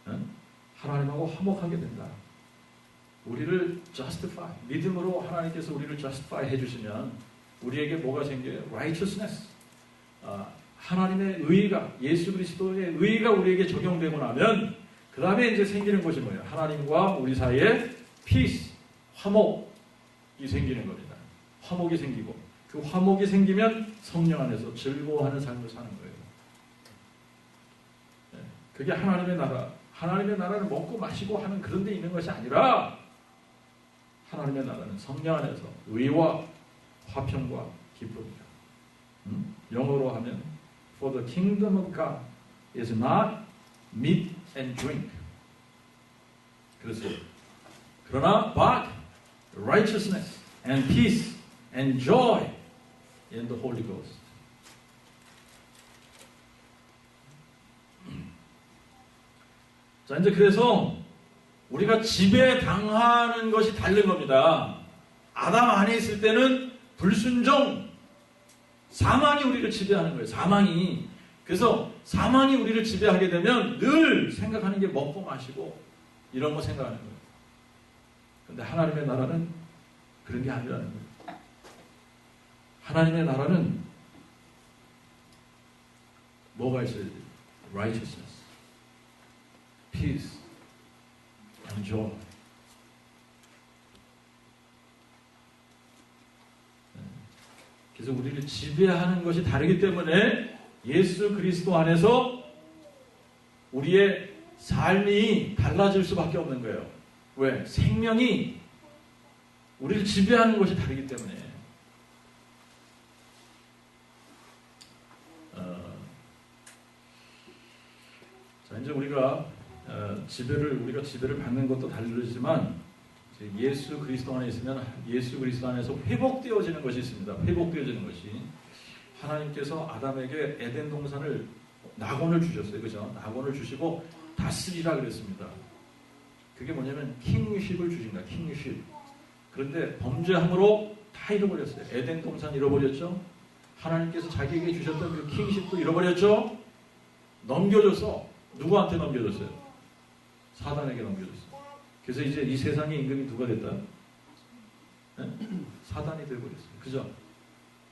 응? 하나님하고 화목하게 된다. 우리를 justify, 믿음으로 하나님께서 우리를 justify 해주시면 우리에게 뭐가 생겨요? righteousness. 하나님의 의의가, 예수 그리스도의 의의가 우리에게 적용되고 나면 그 다음에 이제 생기는 것이 뭐예요? 하나님과 우리 사이에 peace, 화목이 생기는 겁니다. 화목이 생기고, 그 화목이 생기면 성령 안에서 즐거워하는 삶을 사는 거예요. 그게 하나님의 나라. 하나님의 나라는 먹고 마시고 하는 그런 데 있는 것이 아니라 하나님의 나라는 성령 안에서 의와 화평과 기쁨이다. 영어로 하면 For the kingdom of God is not meat and drink. 그렇죠. 그러나 but righteousness and peace and joy in the Holy Ghost. 자, 이제 그래서 우리가 지배당하는 것이 다른 겁니다. 아담 안에 있을 때는 불순종, 사망이 우리를 지배하는 거예요. 사망이. 그래서 사망이 우리를 지배하게 되면 늘 생각하는 게 먹고 마시고 이런 거 생각하는 거예요. 그런데 하나님의 나라는 그런 게 아니라는 거예요. 하나님의 나라는 뭐가 있어야 돼요? Righteousness, peace, and joy. 그래서 우리를 지배하는 것이 다르기 때문에 예수 그리스도 안에서 우리의 삶이 달라질 수밖에 없는 거예요. 왜? 생명이 우리를 지배하는 것이 다르기 때문에. 자, 이제 우리가 지배를 받는 것도 다르지만 예수 그리스도 안에 있으면 예수 그리스도 안에서 회복되어지는 것이 있습니다. 회복되어지는 것이. 하나님께서 아담에게 에덴 동산을 낙원을 주셨어요. 그죠? 낙원을 주시고 다스리라 그랬습니다. 그게 뭐냐면 킹십을 주신 거야. 킹십. 그런데 범죄함으로 다 잃어버렸어요. 에덴 동산 잃어버렸죠. 하나님께서 자기에게 주셨던 그 킹십도 잃어버렸죠. 넘겨줬어. 누구한테 넘겨줬어요? 사단에게 넘겨줬어요. 그래서 이제 이 세상의 임금이 누가 됐다? 네? 사단이 되어버렸어요. 그죠?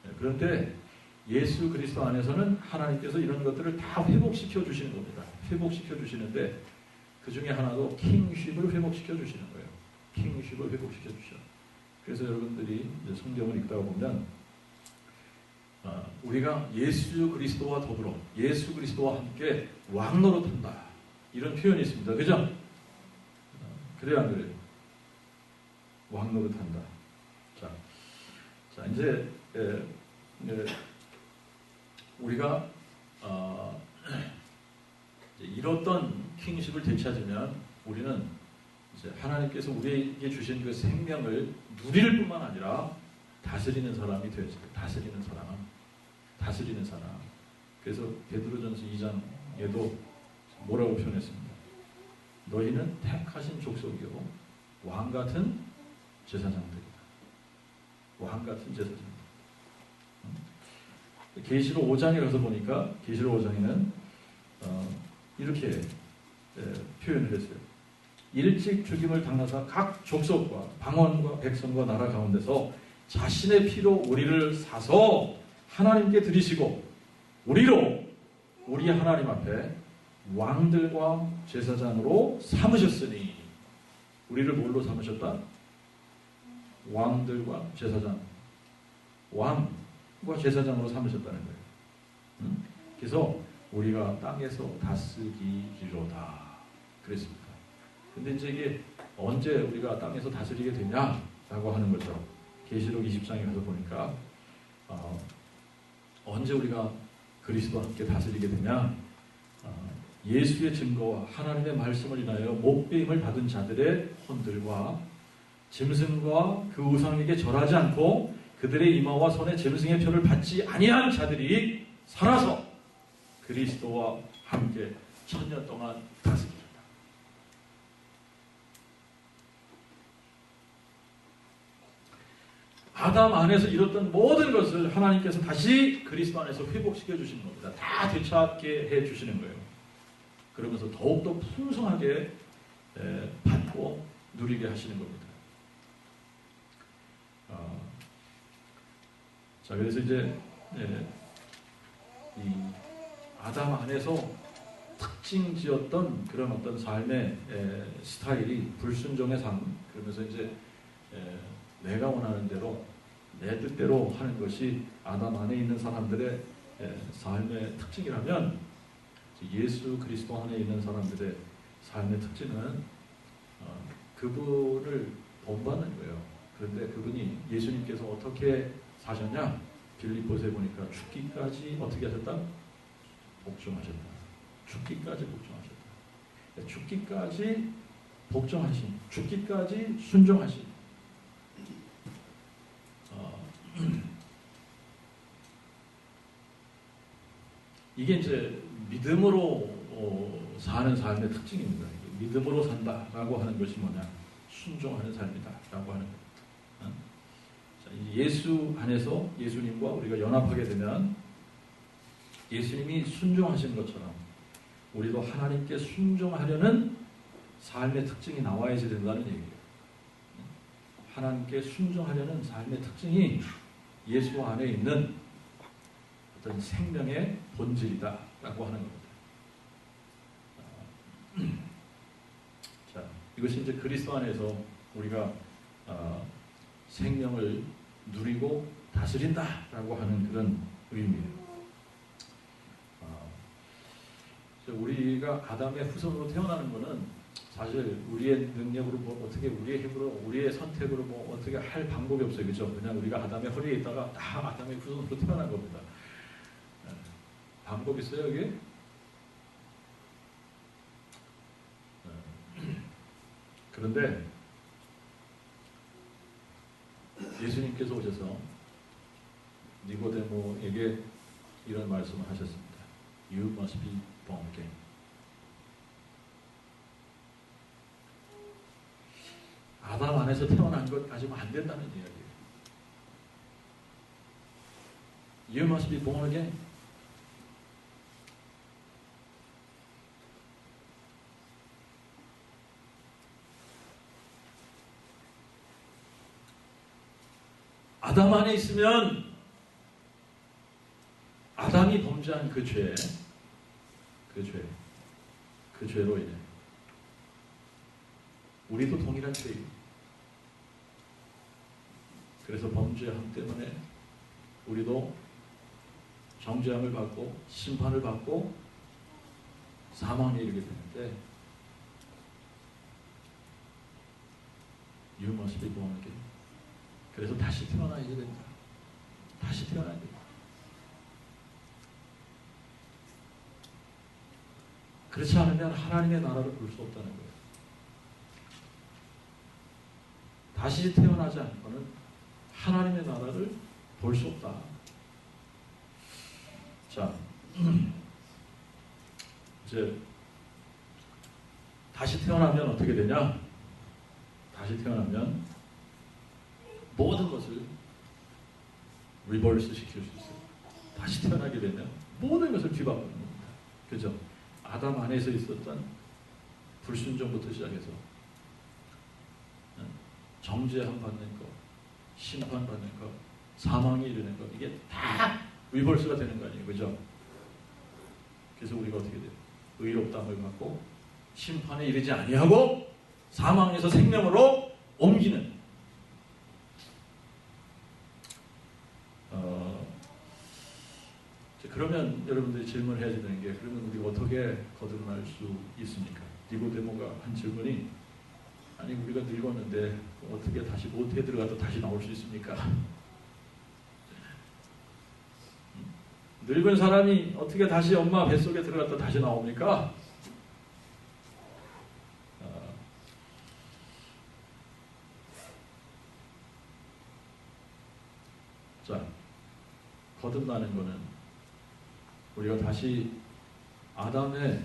네, 그런데 예수 그리스도 안에서는 하나님께서 이런 것들을 다 회복시켜 주시는 겁니다. 회복시켜 주시는데 그 중에 하나도 킹십을 회복시켜 주시는 거예요. 킹십을 회복시켜 주셔. 그래서 여러분들이 이제 성경을 읽다가 보면 우리가 예수 그리스도와 더불어 예수 그리스도와 함께 왕 노릇한다. 이런 표현이 있습니다. 그죠? 그래야 안 그래요? 왕 노릇한다. 자 이제 우리가 잃었던 킹십을 되찾으면 우리는 이제 하나님께서 우리에게 주신 그 생명을 누릴 뿐만 아니라 다스리는 사람이 되어져요. 다스리는 사람. 그래서 베드로전서 2장에도 뭐라고 표현했습니다. 너희는 택하신 족속이요 왕 같은 제사장들이다. 왕 같은 제사장들. 계시록 5장에 가서 보니까 계시록 5장에는 이렇게 표현을 했어요. 일찍 죽임을 당하사 각 족속과 방언과 백성과 나라 가운데서 자신의 피로 우리를 사서 하나님께 드리시고 우리로 우리 하나님 앞에 왕들과 제사장으로 삼으셨으니. 우리를 뭘로 삼으셨다? 왕들과 제사장. 왕. 제사장으로 삼으셨다는 거예요. 그래서 우리가 땅에서 다스리리로다 그랬습니다. 근데 이제 이게 언제 우리가 땅에서 다스리게 되냐라고 하는 거죠. 계시록 20장에 가서 보니까 언제 우리가 그리스도와 함께 다스리게 되냐, 예수의 증거와 하나님의 말씀을 인하여 목배임을 받은 자들의 혼들과 짐승과 그 우상에게 절하지 않고 그들의 이마와 손에 짐승의 표를 받지 아니한 자들이 살아서 그리스도와 함께 1000년 동안 다스립니다. 아담 안에서 이뤘던 모든 것을 하나님께서 다시 그리스도 안에서 회복시켜 주시는 겁니다. 다 되찾게 해 주시는 거예요. 그러면서 더욱더 풍성하게 받고 누리게 하시는 겁니다. 자, 그래서 이제 이 아담 안에서 특징지었던 그런 어떤 삶의 스타일이 불순종의 삶, 그러면서 이제 내가 원하는 대로 내 뜻대로 하는 것이 아담 안에 있는 사람들의 삶의 특징이라면, 예수 그리스도 안에 있는 사람들의 삶의 특징은 그분을 본받는 거예요. 그런데 그분이, 예수님께서 어떻게 사셨냐? 빌립보서에 보니까 죽기까지 어떻게 하셨다? 복종하셨다. 죽기까지 복종하셨다. 죽기까지 복종하신, 죽기까지 순종하신. 이게 이제 믿음으로 사는 삶의 특징입니다. 믿음으로 산다라고 하는 것이 뭐냐? 순종하는 삶이다라고 하는 겁니다. 예수 안에서 예수님과 우리가 연합하게 되면 예수님이 순종하신 것처럼 우리도 하나님께 순종하려는 삶의 특징이 나와야지 된다는 얘기예요. 하나님께 순종하려는 삶의 특징이 예수 안에 있는 어떤 생명의 본질이다라고 하는 겁니다. 자, 이것이 이제 그리스도 안에서 우리가 생명을 누리고 다스린다라고 하는 그런 의미예요. 우리가 아담의 후손으로 태어나는 것은 사실 우리의 능력으로 뭐 어떻게, 우리의 힘으로, 우리의 선택으로 뭐 어떻게 할 방법이 없어요. 그죠? 그냥 우리가 아담의 허리에 있다가 다 아담의 후손으로 태어난 겁니다. 방법 있어요, 여기? 그런데 예수님께서 오셔서 니고데모에게 이런 말씀을 하셨습니다. You must be born again. 아담 안에서 태어난 것 가지고 안 된다는 이야기예요. You must be born again. 아담 안에 있으면 아담이 범죄한 그 죄로 인해 우리도 동일한 죄예요. 그래서 범죄함 때문에 우리도 정죄함을 받고 심판을 받고 사망에 이르게 되는데, You must be born again. 그래서 다시 태어나야 된다. 다시 태어나야 된다. 그렇지 않으면 하나님의 나라를 볼 수 없다는 거예요. 다시 태어나지 않고는 하나님의 나라를 볼 수 없다. 자, 이제 다시 태어나면 어떻게 되냐? 다시 태어나면 모든 것을 리버스 시킬 수 있어요. 다시 태어나게 되면 모든 것을 뒤바꾸는 겁니다. 그죠? 아담 안에서 있었던 불순종부터 시작해서 정죄함 받는 것, 심판 받는 것, 사망에 이르는 것, 이게 다 리버스가 되는 거 아니에요. 그죠? 그래서 우리가 어떻게 돼요? 의롭다함을 받고 심판에 이르지 아니하고 사망에서 생명으로 옮기는, 그러면 여러분들이 질문해야 되는 게, 그러면 우리가 어떻게 거듭날 수 있습니까? 니고데모가 한 질문이, 아니 우리가 늙었는데 어떻게 다시 모태에 들어가도 다시 나올 수 있습니까? 늙은 사람이 어떻게 다시 엄마 뱃속에 들어갔다 다시 나옵니까? 자, 거듭나는 것은 우리가 다시 아담의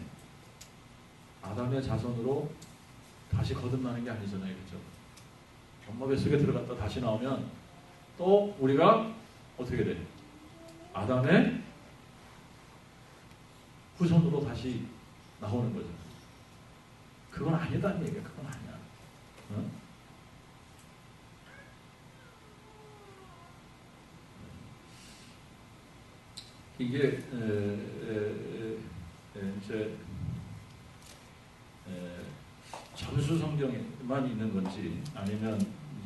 자손으로 다시 거듭나는 게 아니잖아요. 그렇죠? 엄마 뱃속에 들어갔다 다시 나오면 또 우리가 어떻게 돼? 아담의 후손으로 다시 나오는 거죠. 그건 아니다는 얘기야. 그건 아니야. 어? 이게 이제 전수 성경에만 있는 건지 아니면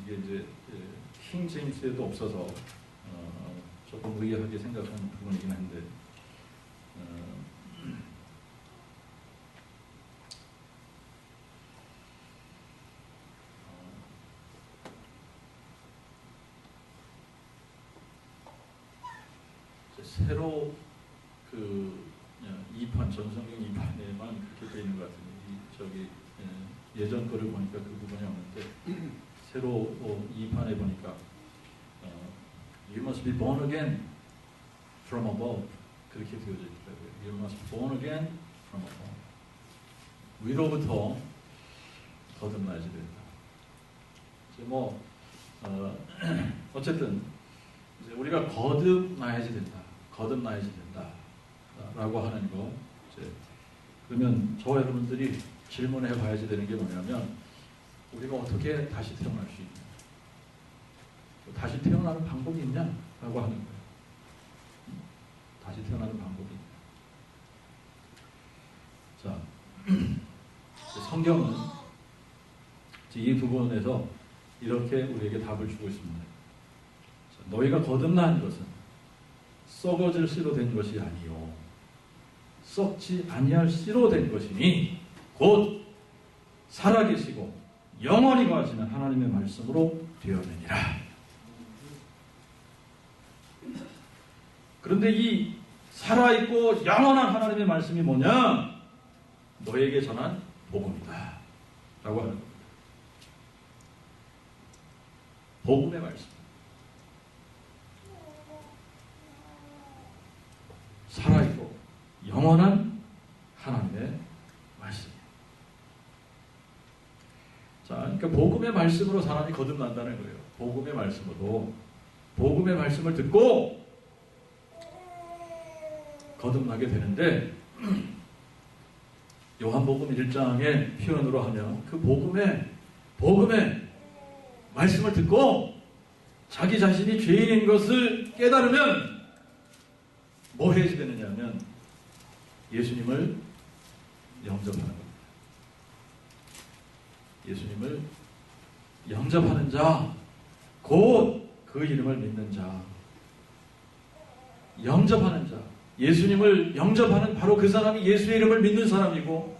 이게 이제 킹 제임스에도 없어서 조금 의아하게 생각하는 부분이긴 한데, 새로 그 2판 전성경 2판에만 그렇게 되어 있는 것 같은데, 저기 예전 거를 보니까 그 부분이 없는데, 새로 2판에 보니까 You must be born again from above, 그렇게 되어져 있더라고요. You must be born again from above. 위로부터 거듭나야지 된다. 이제 뭐 어쨌든 이제 우리가 거듭나야지 된다. 거듭나야지 된다. 라고 하는 거. 이제 그러면 저와 여러분들이 질문해 봐야지 되는 게 뭐냐면, 우리가 어떻게 다시 태어날 수 있냐? 다시 태어나는 방법이 있냐? 라고 하는 거예요. 다시 태어나는 방법이 있냐? 자, 성경은 이 부분에서 이렇게 우리에게 답을 주고 있습니다. 자, 너희가 거듭난 것은 썩어질 씨로 된 것이 아니요 썩지 아니할 씨로 된 것이니 곧 살아계시고 영원히 거하시는 하나님의 말씀으로 되었느니라. 그런데 이 살아있고 영원한 하나님의 말씀이 뭐냐? 너에게 전한 복음이다 라고 하는 겁니다. 복음의 말씀. 살아있고 영원한 하나님의 말씀. 자, 그러니까 복음의 말씀으로 사람이 거듭난다는 거예요. 복음의 말씀으로. 복음의 말씀을 듣고 거듭나게 되는데, 요한복음 1장의 표현으로 하면 그 복음의 말씀을 듣고 자기 자신이 죄인인 것을 깨달으면 뭐 해야지 되느냐 하면 예수님을 영접하는 겁니다. 예수님을 영접하는 자, 곧 그 이름을 믿는 자. 영접하는 자. 예수님을 영접하는 바로 그 사람이 예수의 이름을 믿는 사람이고,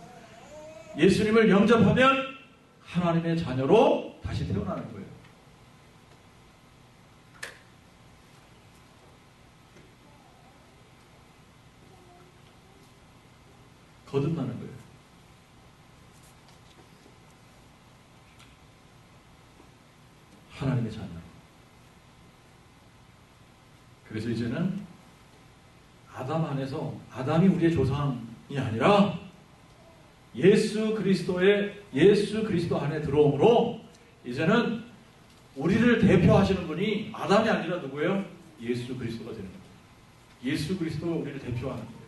예수님을 영접하면 하나님의 자녀로 다시 태어나는 거예요. 거듭나는 거예요. 하나님의 자녀. 그래서 이제는 아담 안에서, 아담이 우리의 조상이 아니라 예수 그리스도 안에 들어옴으로 이제는 우리를 대표하시는 분이 아담이 아니라 누구예요? 예수 그리스도가 되는 거예요. 예수 그리스도가 우리를 대표하는 거예요.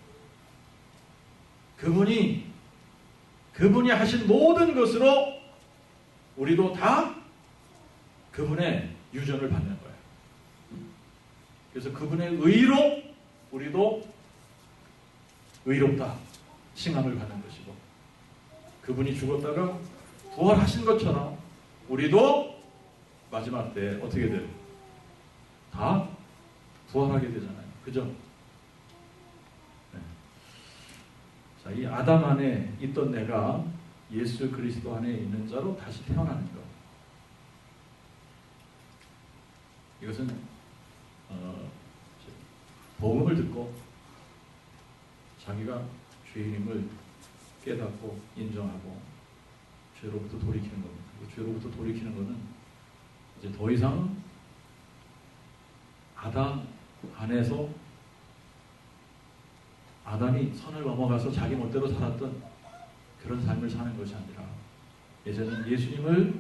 그분이 하신 모든 것으로 우리도 다 그분의 유전을 받는 거예요. 그래서 그분의 의로 우리도 의롭다 칭함을 받는 것이고, 그분이 죽었다가 부활하신 것처럼 우리도 마지막 때 어떻게 돼요? 다 부활하게 되잖아요. 그죠? 이 아담 안에 있던 내가 예수 그리스도 안에 있는 자로 다시 태어나는 것. 이것은 복음을 듣고 자기가 죄인임을 깨닫고 인정하고 죄로부터 돌이키는 겁니다. 죄로부터 돌이키는 것은 이제 더 이상 아담 안에서 아담이 선을 넘어가서 자기 멋대로 살았던 그런 삶을 사는 것이 아니라 이제는 예수님을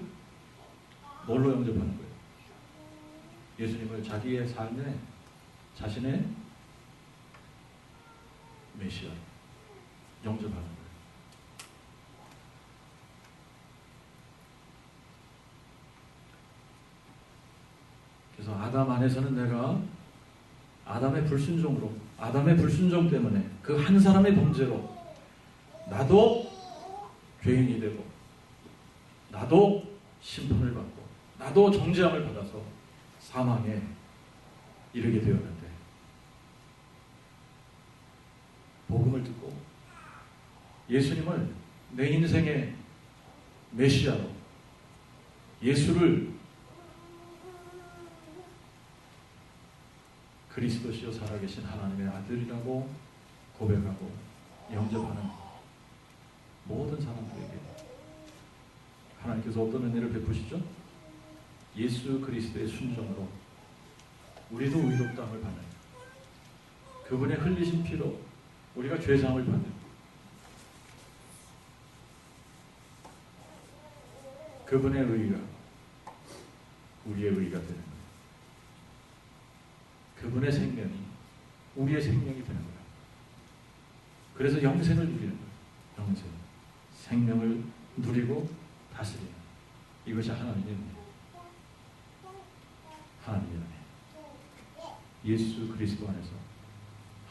뭘로 영접하는 거예요? 예수님을 자기의 삶에 자신의 메시아 영접하는 거예요. 그래서 아담 안에서는 내가 아담의 불순종으로, 아담의 불순종 때문에 그 한 사람의 범죄로 나도 죄인이 되고 나도 심판을 받고 나도 정죄함을 받아서 사망에 이르게 되었는데 복음을 듣고 예수님을 내 인생의 메시아로, 예수를 그리스도시요 살아계신 하나님의 아들이라고 고백하고 영접하는 모든 사람들에게 하나님께서 어떤 은혜를 베푸시죠? 예수 그리스도의 순종으로 우리도 의롭다함을 받는, 그분의 흘리신 피로 우리가 죄사함을 받는, 그분의 의가 우리의 의가 되는 거예요. 그분의 생명이 우리의 생명이 되는 거예요. 그래서 영생을 누리는 거예요. 영생, 생명을 누리고 다스리는, 이것이 하나님의 은혜. 하나님의 은혜. 예수 그리스도 안에서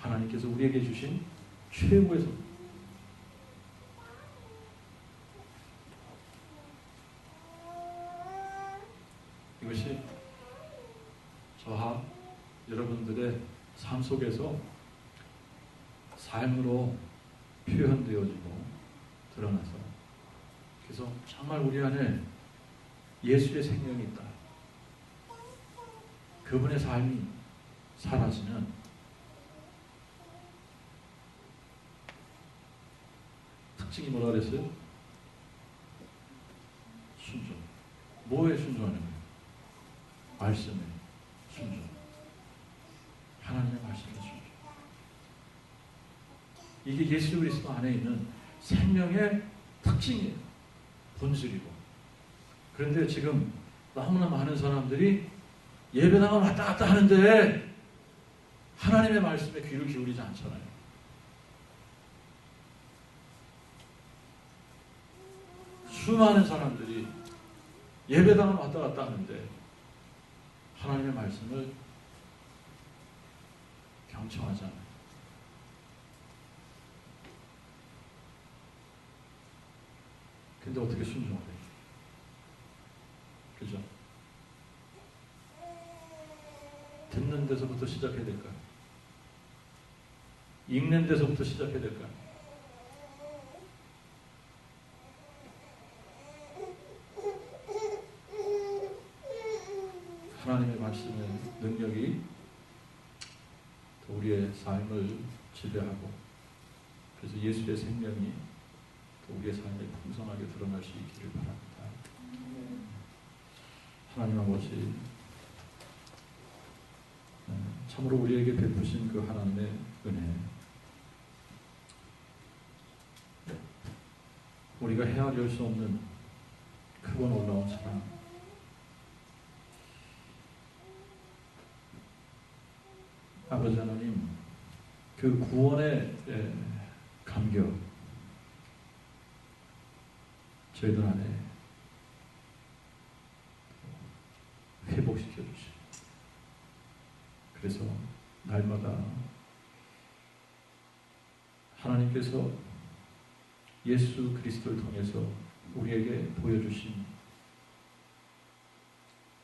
하나님께서 우리에게 주신 최고의 선. 이것이 저와 여러분들의 삶 속에서 삶으로 표현되어지고 드러나서, 그래서 정말 우리 안에 예수의 생명이 있다, 그분의 삶이 사라지는 특징이 뭐라 그랬어요? 순종. 뭐에 순종하는 거예요? 말씀에 순종. 하나님의 말씀에 순종. 이게 예수 그리스도 안에 있는 생명의 특징이에요. 본질이고. 그런데 지금 너무나 많은 사람들이 예배당을 왔다 갔다 하는데 하나님의 말씀에 귀를 기울이지 않잖아요. 수많은 사람들이 예배당을 왔다 갔다 하는데 하나님의 말씀을 경청하지 않아요. 근데 어떻게 순종하래요? 그죠? 듣는 데서부터 시작해야 될까요? 읽는 데서부터 시작해야 될까요? 하나님의 말씀의 능력이 또 우리의 삶을 지배하고, 그래서 예수의 생명이 또 우리의 삶에 풍성하게 드러날 수 있기를 바랍니다. 하나님 아버지, 참으로 우리에게 베푸신 그 하나님의 은혜, 우리가 헤아릴 수 없는 크고 놀라운 사랑, 아버지 하나님, 그 구원의 감격 저희들 안에 회복시켜 주시고, 그래서 날마다 하나님께서 예수 그리스도를 통해서 우리에게 보여주신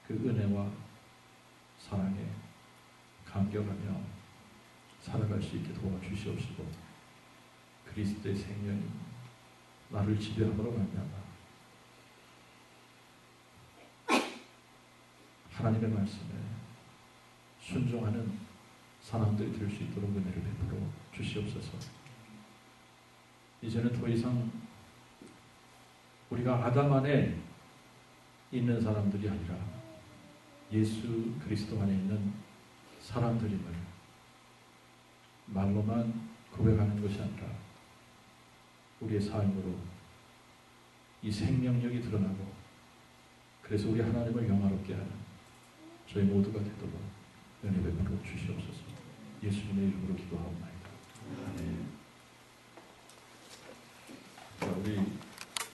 그 은혜와 사랑에 감격하며 살아갈 수 있게 도와주시옵시고, 그리스도의 생명이 나를 지배함으로 말미암아 하나님의 말씀에 순종하는 사람들이 될 수 있도록 은혜를 베풀어 주시옵소서. 이제는 더 이상 우리가 아담 안에 있는 사람들이 아니라 예수 그리스도 안에 있는 사람들임을 말로만 고백하는 것이 아니라 우리의 삶으로 이 생명력이 드러나고 그래서 우리 하나님을 영화롭게 하는 저희 모두가 되도록 은혜 베풀어 주시옵소서. 예수님의 이름으로 기도하옵나이다. 아멘. 자, 우리